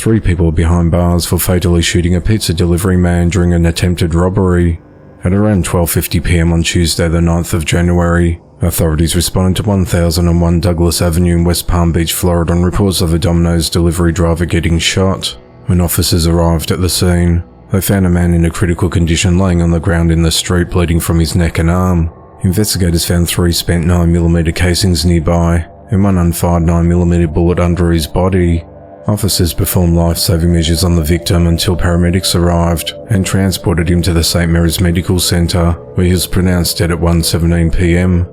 3 people behind bars for fatally shooting a pizza delivery man during an attempted robbery. At around 12:50 p.m. on Tuesday the 9th of January, authorities responded to 1001 Douglas Avenue in West Palm Beach, Florida on reports of a Domino's delivery driver getting shot. When officers arrived at the scene, they found a man in a critical condition laying on the ground in the street bleeding from his neck and arm. Investigators found 3 spent 9mm casings nearby and 1 unfired 9mm bullet under his body. Officers performed life-saving measures on the victim until paramedics arrived and transported him to the St. Mary's Medical Center, where he was pronounced dead at 1:17 p.m.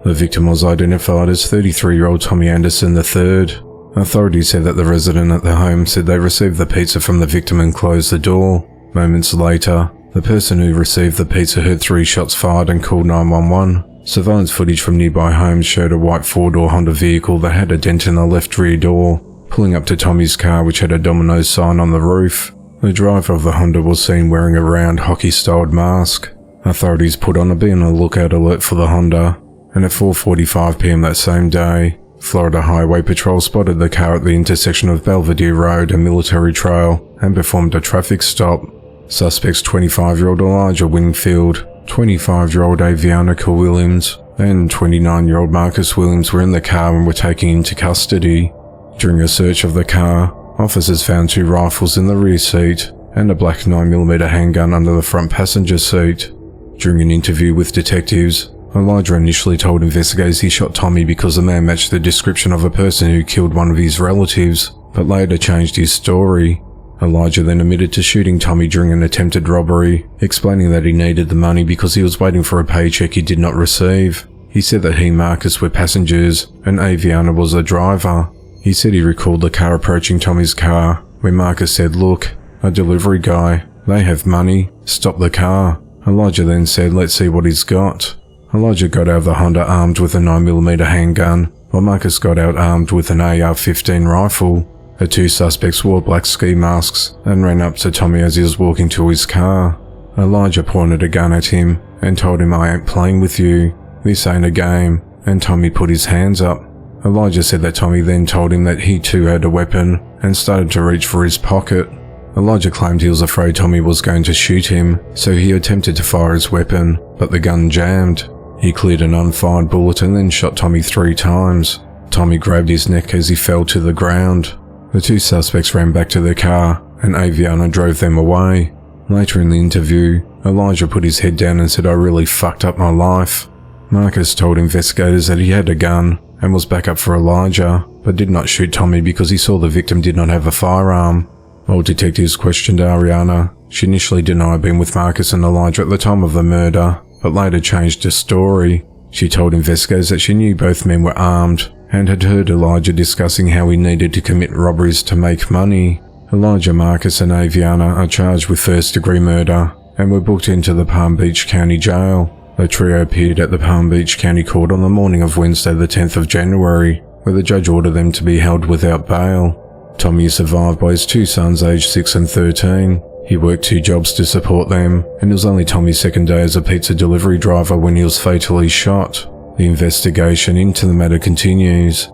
The victim was identified as 33-year-old Tommy Anderson III. Authorities said that the resident at the home said they received the pizza from the victim and closed the door. Moments later, the person who received the pizza heard 3 shots fired and called 911. Surveillance footage from nearby homes showed a white 4-door Honda vehicle that had a dent in the left rear door, pulling up to Tommy's car, which had a Domino's sign on the roof. The driver of the Honda was seen wearing a round hockey-styled mask. Authorities put on a be on the lookout alert for the Honda, and at 4:45 p.m. that same day, Florida Highway Patrol spotted the car at the intersection of Belvedere Road and Military Trail and performed a traffic stop. Suspects 25-year-old Elijah Wingfield, 25-year-old Avianica Williams, and 29-year-old Marcus Williams were in the car and were taken into custody. During a search of the car, officers found 2 rifles in the rear seat and a black 9mm handgun under the front passenger seat. During an interview with detectives, Elijah initially told investigators he shot Tommy because the man matched the description of a person who killed one of his relatives, but later changed his story. Elijah then admitted to shooting Tommy during an attempted robbery, explaining that he needed the money because he was waiting for a paycheck he did not receive. He said that he and Marcus were passengers and Aviana was the driver. He said he recalled the car approaching Tommy's car, where Marcus said, "Look, a delivery guy, they have money, stop the car." Elijah then said, "Let's see what he's got." Elijah got out of the Honda armed with a 9mm handgun, while Marcus got out armed with an AR-15 rifle. The 2 suspects wore black ski masks and ran up to Tommy as he was walking to his car. Elijah pointed a gun at him and told him, "I ain't playing with you. This ain't a game," and Tommy put his hands up. Elijah said that Tommy then told him that he too had a weapon and started to reach for his pocket. Elijah claimed he was afraid Tommy was going to shoot him, so he attempted to fire his weapon, but the gun jammed. He cleared an unfired bullet and then shot Tommy 3 times. Tommy grabbed his neck as he fell to the ground. The 2 suspects ran back to their car, and Aviana drove them away. Later in the interview, Elijah put his head down and said, "I really fucked up my life." Marcus told investigators that he had a gun and was back up for Elijah, but did not shoot Tommy because he saw the victim did not have a firearm. While detectives questioned Ariana, she initially denied being with Marcus and Elijah at the time of the murder, but later changed her story. She told investigators that she knew both men were armed and had heard Elijah discussing how he needed to commit robberies to make money. Elijah, Marcus and Aviana are charged with first-degree murder and were booked into the Palm Beach County Jail. The trio appeared at the Palm Beach County Court on the morning of Wednesday the 10th of January, where the judge ordered them to be held without bail. Tommy is survived by his 2 sons aged 6 and 13. He worked 2 jobs to support them, and it was only Tommy's second day as a pizza delivery driver when he was fatally shot. The investigation into the matter continues.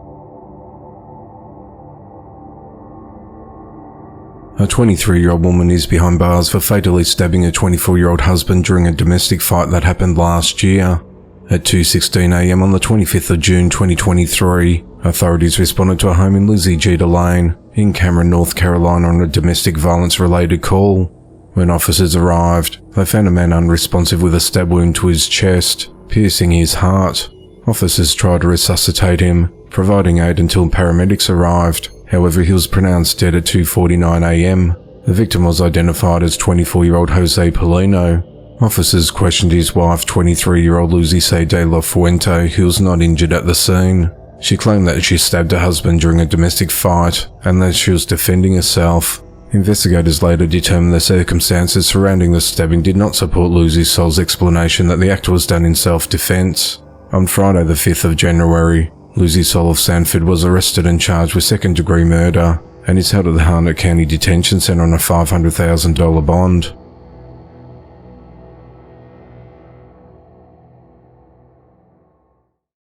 A 23-year-old woman is behind bars for fatally stabbing her 24-year-old husband during a domestic fight that happened last year. At 2:16 a.m. on the 25th of June 2023, authorities responded to a home in Lizzie Jeter Lane in Cameron, North Carolina on a domestic violence-related call. When officers arrived, they found a man unresponsive with a stab wound to his chest, piercing his heart. Officers tried to resuscitate him, providing aid until paramedics arrived. However, he was pronounced dead at 2:49 a.m. The victim was identified as 24-year-old Jose Polino. Officers questioned his wife, 23-year-old Lucy de la Fuente, who was not injured at the scene. She claimed that she stabbed her husband during a domestic fight and that she was defending herself. Investigators later determined the circumstances surrounding the stabbing did not support Lucy Sol's explanation that the act was done in self-defense. On Friday the 5th of January, Lucy Sol of Sanford was arrested and charged with second-degree murder and is held at the Harnett County Detention Center on a $500,000 bond.